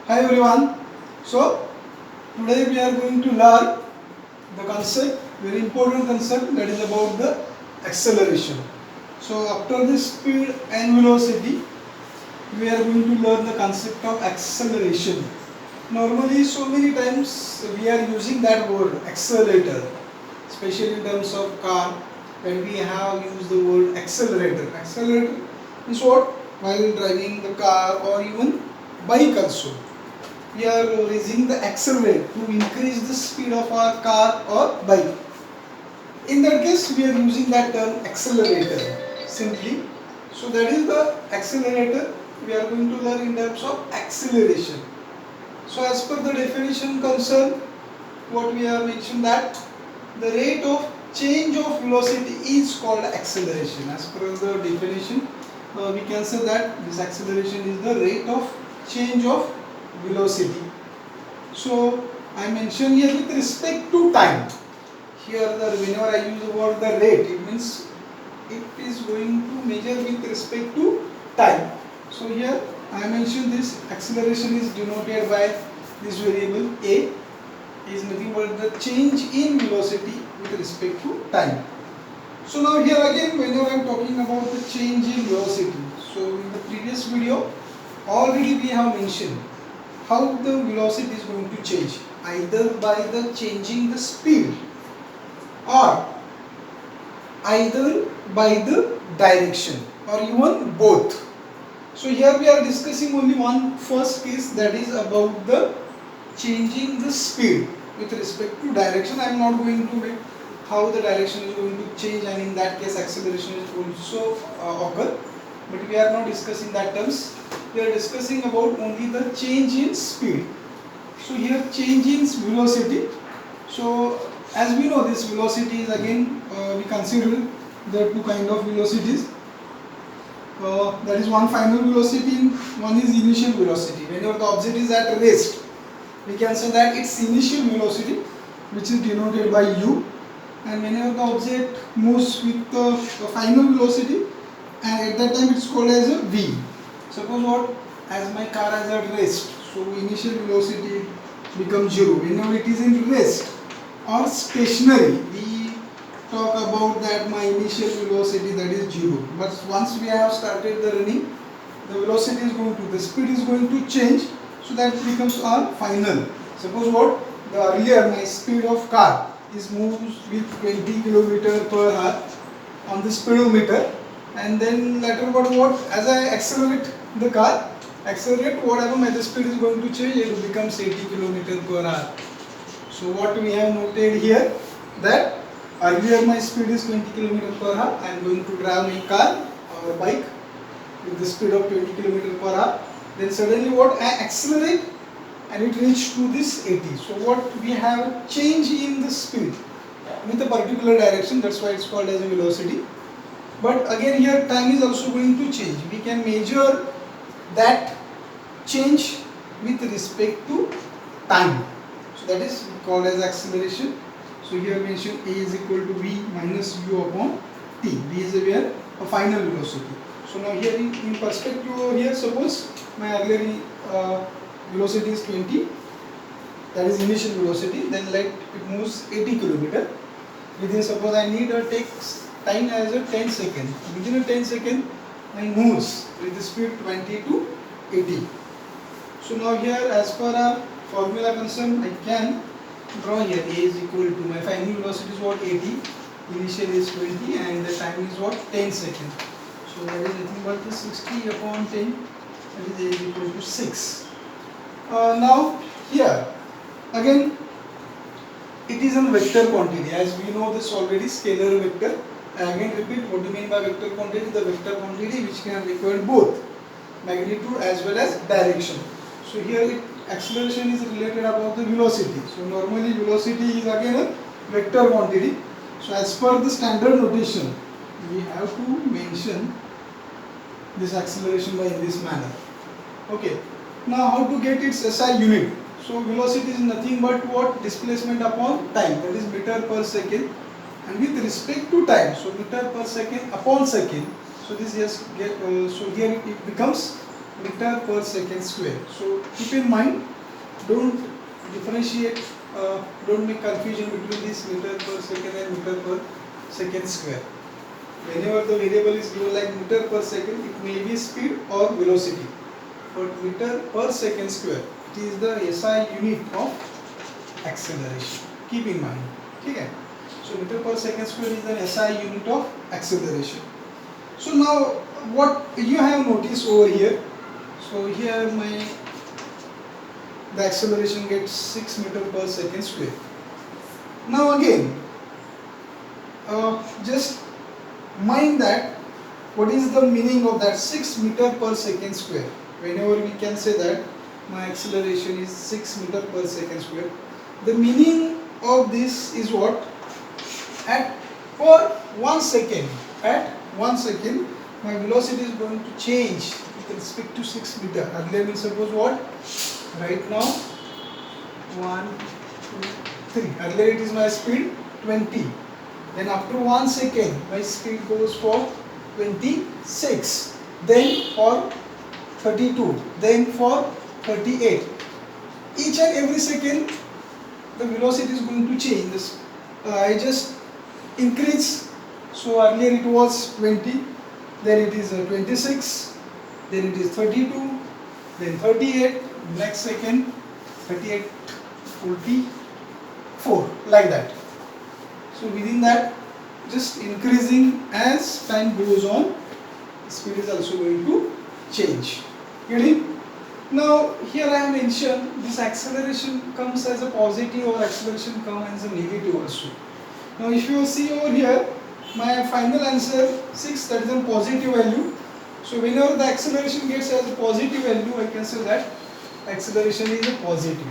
Hi everyone. So today we are going to learn the concept, very important concept, that is about the acceleration. So after the speed and velocity, we are going to learn the concept of acceleration. Normally, so many times we are using that word accelerator, especially in terms of car. When we have used the word accelerator, accelerator is what? While driving the car or even bike also, we are raising the accelerate to increase the speed of our car or bike. In that case, we are using that term accelerator simply. So that is the accelerator we are going to learn in terms of acceleration. So as per the definition concerned, what we have mentioned that the rate of change of velocity is called acceleration. As per the definition, we can say that this acceleration is the rate of change of velocity. So I mentioned here with respect to time. Here whenever I use the word the rate, it means it is going to measure with respect to time. So here I mentioned this acceleration is denoted by this variable a, is nothing but the change in velocity with respect to time. So now here again, whenever I am talking about the change in velocity, so in the previous video already we have mentioned how the velocity is going to change, either by the changing the speed or either by the direction or even both. So here we are discussing only one first case, that is about the changing the speed with respect to direction. I am not going to make how the direction is going to change, and in that case acceleration is also occur, but we are not discussing that terms. We are discussing about only the change in speed. So here change in velocity. So as we know, this velocity is again we consider the two kind of velocities. That is one final velocity and one is initial velocity. Whenever the object is at rest, we can say that its initial velocity, which is denoted by u, and whenever the object moves with the final velocity, and at that time it's called as a v. Suppose what, as my car is at rest, so initial velocity becomes 0. Whenever it is in rest or stationary, we talk about that my initial velocity, that is 0. But once we have started the running, the velocity is going to, the speed is going to change, so that becomes our final. Suppose what, the earlier my speed of car is moves with 20 km per hour on the speedometer, and then later what, as I accelerate the car, whatever my the speed is going to change, it becomes 80 km per hour. So what we have noted here, that earlier my speed is 20 km per hour, I am going to drive my car or bike with the speed of 20 km per hour. Then suddenly what, I accelerate and it reached to this 80. So what, we have change in the speed with a particular direction, that's why it's called as a velocity. But again here time is also going to change. We can measure that change with respect to time. So that is called as acceleration. So here mention a is equal to v minus u upon t. V is a final velocity. So now here in perspective over here, suppose my earlier velocity is 20, that is initial velocity, then let it moves 80 km. Within, suppose I need a takes time as a 10 second. Within a 10 second, I moves with the speed 20 to 80. So now here, as per our formula concerned, I can draw here a is equal to, my final velocity is what, 80, initial is 20, and the time is what, 10 seconds. So that is nothing but the 60 upon 10, that is a is equal to 6. Now here again it is a vector quantity, as we know this already, scalar vector. I again repeat, what do you mean by vector quantity? The vector quantity which can record both magnitude as well as direction. So here acceleration is related about the velocity. So normally velocity is again a vector quantity. So as per the standard notation, we have to mention this acceleration by in this manner. Okay. Now how to get its SI unit? So velocity is nothing but what, displacement upon time, that is meter per second, and with respect to time, so meter per second upon second. So this just get so here it becomes meter per second square. So keep in mind, don't differentiate, don't make confusion between this meter per second and meter per second square. Whenever the variable is given like meter per second, it may be speed or velocity. But meter per second square, it is the SI unit of acceleration. Keep in mind. Okay? So meter per second square is the SI unit of acceleration. So now what you have noticed over here, so here the acceleration gets 6 meter per second square. Now again, just mind that what is the meaning of that 6 meter per second square. Whenever we can say that my acceleration is 6 meter per second square, the meaning of this is what? At 1 second, my velocity is going to change with respect to 6 meter. Earlier we'll suppose what? Right now 1, 2, 3. Earlier it is my speed 20. Then after 1 second my speed goes for 26. Then for 32. Then for 38. Each and every second the velocity is going to change. This I just increase. So earlier it was 20, then it is 26, then it is 32, then 38, next second 38, 44, like that. So within that, just increasing as time goes on, speed is also going to change. Get it? Now here I have mentioned this acceleration comes as a positive or acceleration comes as a negative also. Now if you see over here, my final answer 6, that is a positive value. So whenever the acceleration gets as a positive value, I can say that acceleration is a positive.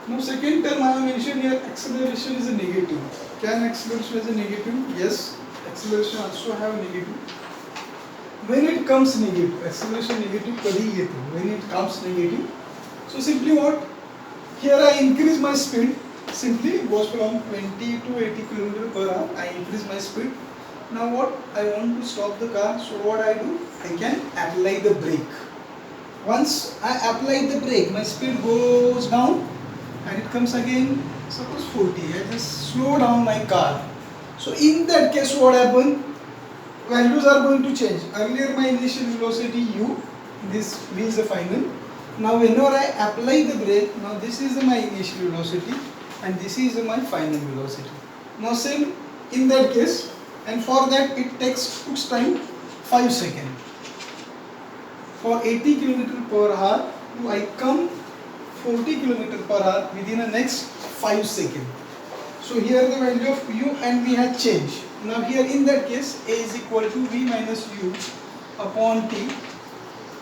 Now second term I have mentioned here, acceleration is a negative. Can acceleration is a negative? Yes, acceleration also have a negative. When it comes negative, acceleration negative kadi yeto. When it comes negative, so simply what? Here I increase my speed. Simply goes from 20 to 80 km per hour. I increase my speed. Now what? I want to stop the car. So what I do? I can apply the brake. Once I apply the brake, my speed goes down and it comes again. Suppose 40. I just slow down my car. So in that case, what happens? Values are going to change. Earlier my initial velocity u, this v is the final. Now whenever I apply the brake, now this is my initial velocity and this is my final velocity. Now same in that case, and for that it takes time 5 seconds. For 80 km per hour, I come 40 km per hour within the next 5 seconds. So here the value of u and v has changed. Now here in that case, a is equal to v minus u upon t.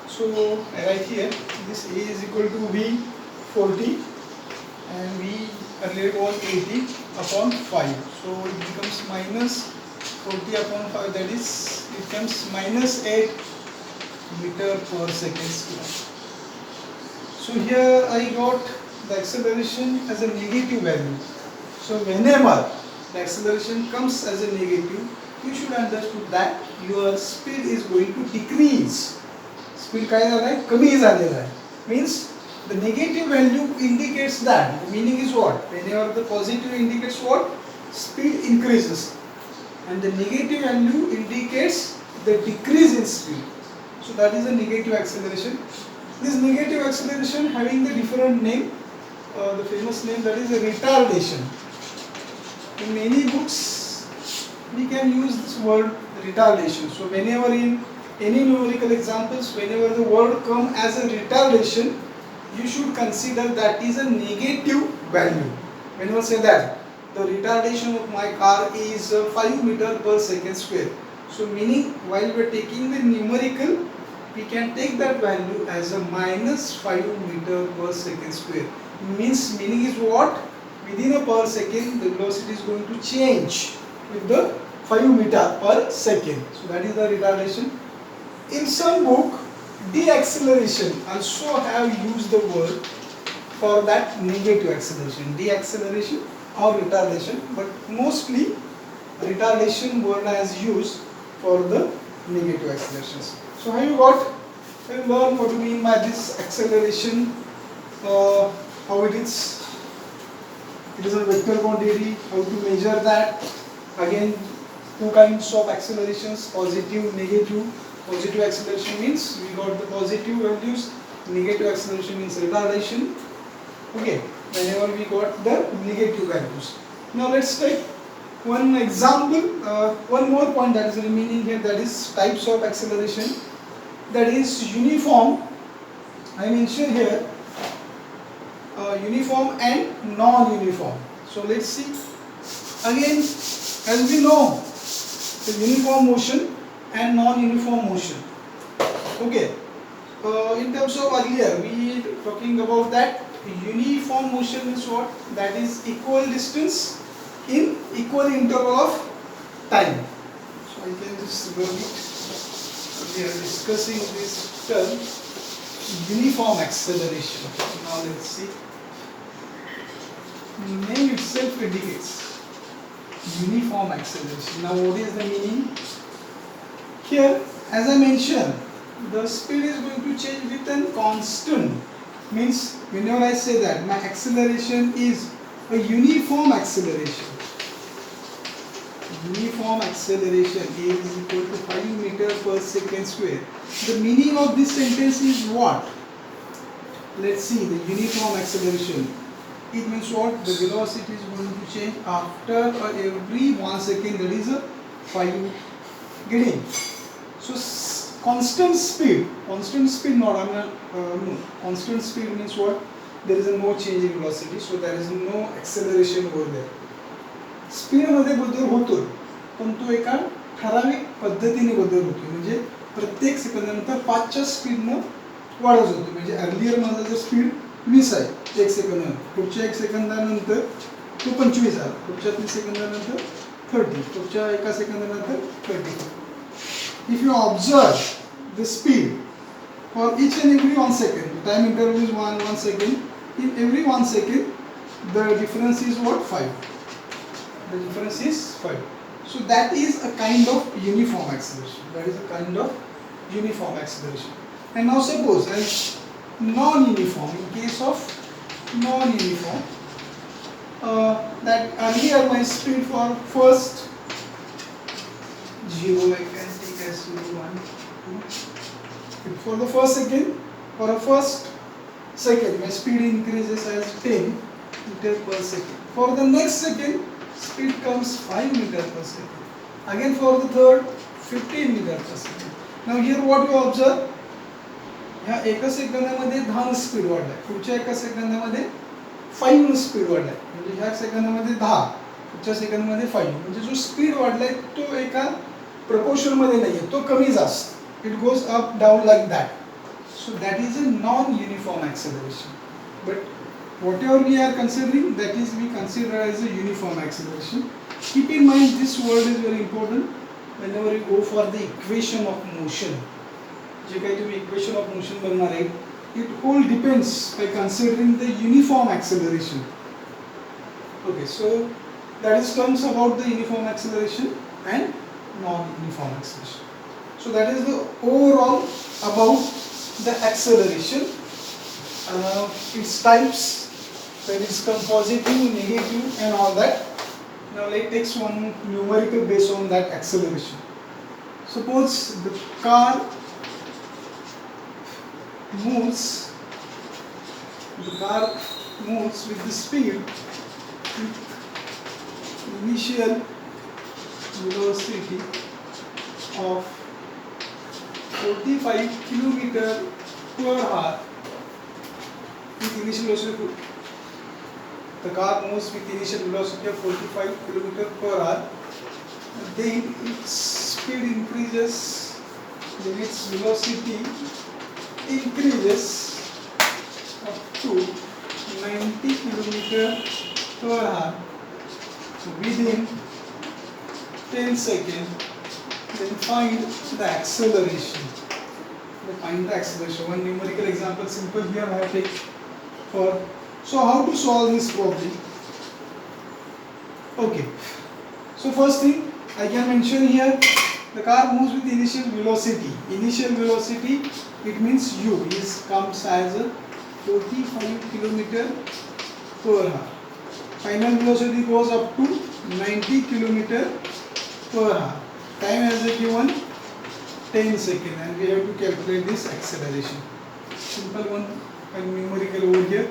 So right here, this a is equal to v 40 and v earlier was 80 upon 5. So it becomes minus 40 upon 5, that is, it becomes minus 8 meter per second square. So here I got the acceleration as a negative value. So whenever the acceleration comes as a negative, you should understand that your speed is going to decrease. Speed काय झाला आहे? कमी झालेला आहे. Means the negative value indicates that. The meaning is what? Whenever the positive indicates what? Speed increases. And the negative value indicates the decrease in speed. So that is a negative acceleration. This negative acceleration having the different name, the famous name, that is a retardation. In many books we can use this word retardation. So whenever in any numerical examples, whenever the word come as a retardation, you should consider that is a negative value. Whenever say that the retardation of my car is 5 meter per second square. So meaning while we are taking the numerical, we can take that value as a minus 5 meter per second square. Meaning is what? Within a per second, the velocity is going to change with the 5 meter per second. So that is the retardation. In some book, deceleration also have used the word for that negative acceleration, deceleration or retardation, but mostly retardation word is used for the negative accelerations. So have you got? We'll learn what do you mean by this acceleration, how it is. It is a vector quantity, how to measure that. Again, two kinds of accelerations, positive, negative. Positive acceleration means we got the positive values, negative acceleration means retardation. Okay, whenever we got the negative values. Now let's take one example, one more point that is remaining here, that is types of acceleration. That is uniform. I mentioned here uniform and non-uniform. So let's see. Again, as we know, the uniform motion and non-uniform motion. Okay. In terms of earlier, we talking about that uniform motion is what? That is equal distance in equal interval of time. So I can just rub it. We are discussing this term, uniform acceleration. Now let's see. Name itself indicates uniform acceleration. Now what is the meaning? Here, as I mentioned, the speed is going to change with a constant. Means whenever I say that my acceleration is a uniform acceleration. Uniform acceleration is equal to 5 meters per second square. The meaning of this sentence is what? Let's see the uniform acceleration. It means what? The velocity is going to change after every 1 second, that is a 5 getting. So constant speed not constant speed means what? There is a no change in velocity, so there is no acceleration over there. Speed मध्ये बदल होतो पण तो एका ठराविक पद्धतीने बदल होतो म्हणजे प्रत्येक सेकंदानंतर 5 च्या स्पीडनं वाढत होतो म्हणजे अर्लियर माझा जर स्पीड 20 आहे 1 सेकंदानंतर पुढच्या 1 सेकंदानंतर तो 25 झाला पुढच्या 3 सेकंदानंतर 30 पुढच्या 1 सेकंदानंतर 30 if you observe the speed for each and every 1 second the time interval is 1 second in every 1 second the difference is what 5 the difference is 5 so that is a kind of uniform acceleration and now suppose as non-uniform in case of non-uniform that earlier my speed for first 0 I can take as 0 1 for the first second for a first second my speed increases as 10 meters per second for the next second speed comes 5 meters per second. Again for the third 15 meters per second. Now here what you observe? ह्या 1 सेकंदामध्ये 10 speed वाढलाय. पुढच्या 1 सेकंदामध्ये 5 speed वाढलाय. म्हणजे ह्या सेकंदामध्ये 10, पुढच्या सेकंदामध्ये 5. म्हणजे जो speed वाढलाय तो एका प्रपोर्शन मध्ये नाहीये. तो कमी जास्त. It goes up down like that. So that is a non-uniform acceleration. But whatever we are considering, that is we consider as a uniform acceleration. Keep in mind this word is very important whenever you go for the equation of motion. जे काही तुम्ही equation of motion बनणार आहे, it all depends by considering the uniform acceleration. Okay, so that is terms about the uniform acceleration and non-uniform acceleration. So that is the overall about the acceleration. Its types. That is positive, negative and all that. Now let's take one numerical based on that acceleration. Suppose the car moves with the speed initial velocity of 45 km/h with initial velocity. The car moves with initial velocity of 45 km/h. Then its speed increases, then its velocity increases up to 90 km/h within 10 seconds. Then find the acceleration. One numerical example, simple here I have taken for. So how to solve this problem? Okay. So first thing I can mention here, the car moves with initial velocity. Initial velocity it means U is comes as a 45 kilometer per hour. Final velocity goes up to 90 kilometer per hour. Time as a given 10 seconds, and we have to calculate this acceleration. Simple one and numerical over here.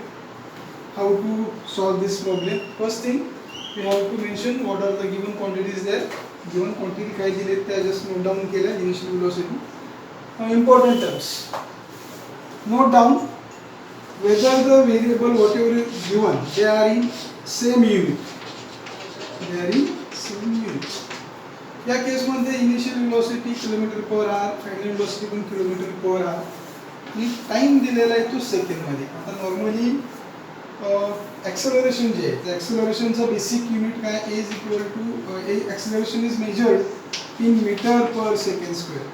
How to solve this problem? First thing, we have to mention what are the given quantities there. Given quantity काय दिलेत ते just note down केलं. Initial velocity. Now important terms. Note down whether the variable whatever is given they are in same unit. They are in same unit. या केसमध्ये initial velocity kilometre per hour, final velocity पण kilometre per hour आणि time दिलेला आहे तो सेकंडमध्ये. आता normally acceleration जे आहे त्या ॲक्सेलरेशनचा बेसिक युनिट काय is equal to acceleration is measured in metre per second square.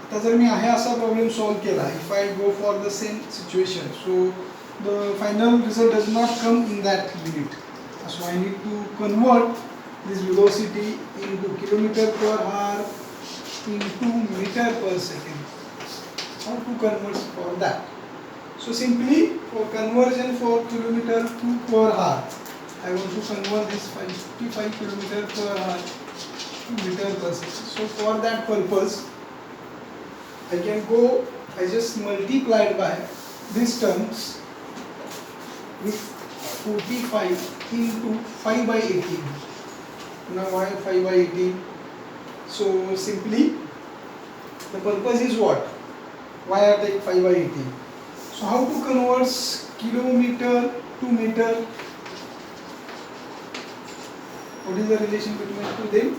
आता जर मी आहे असा प्रॉब्लेम सॉल्व केला, if I go for the same situation, so the final result does not come in that unit. So I need to convert this velocity into kilometer per hour into meter per second. How to convert for that? So simply for conversion for kilometer to per hour, I want to convert this 55 kilometer per hour to meter per second. So for that purpose, I can go, I just multiplied by these terms with 45 into 5 by 18. Now why 5 by 18? So simply the purpose is what? Why I take 5 by 18? So how to convert kilometer to meter? What is the relation between them?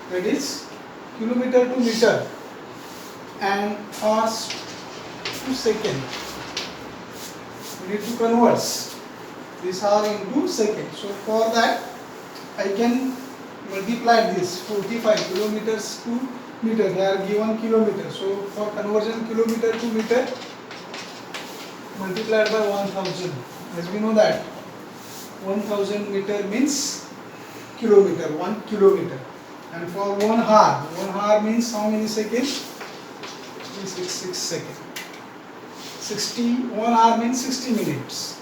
That is kilometer to meter and hours to second. We need to convert this hour into second. So for that I can multiply this 45 kilometers to meter. They are given kilometer. So for conversion kilometer to meter, multiplied by 1000. As we know that 1000 meter means kilometer, 1 kilometer. And for 1 hour means how many seconds? 6 seconds. 1 hour means 60 minutes.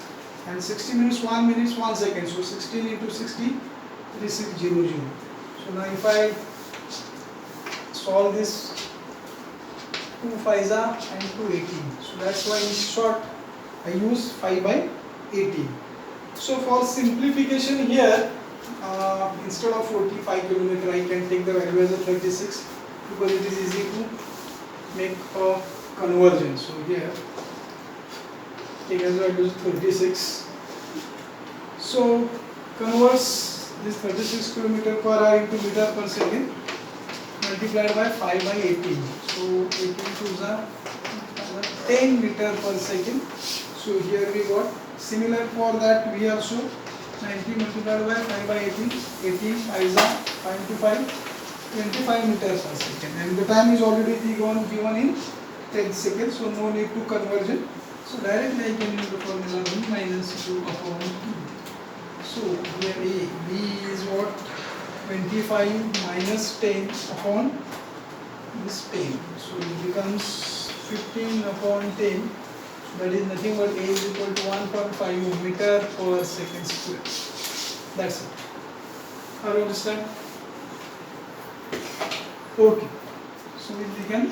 And 60 minutes, 1 minute, 1 second. So 16 into 60. 3600. So now if I solve this 2 5s and 2 18. So that's why in short I use 5 by 18. So for simplification here, instead of 45 kilometer I can take the value as a 36 because it is easy to make a conversion. So here take as a value 36. So converse this 36 kilometer per hour into meter per second multiplied by 5 by 18. So 18 to the 10 meter per second. So here we got similar for that we also 90 multiplied by 5 by 18. 18 5 to 5 25 meters per second. And the time is already given in 10 seconds. So no need to conversion. So directly I can use the formula V minus 2 upon 2. So here B is what? 25 minus 10 upon this 10. So it becomes 15 upon 10. That is nothing but A is equal to 1.5 meter per second square. That's it. Are you understand? Okay. So we can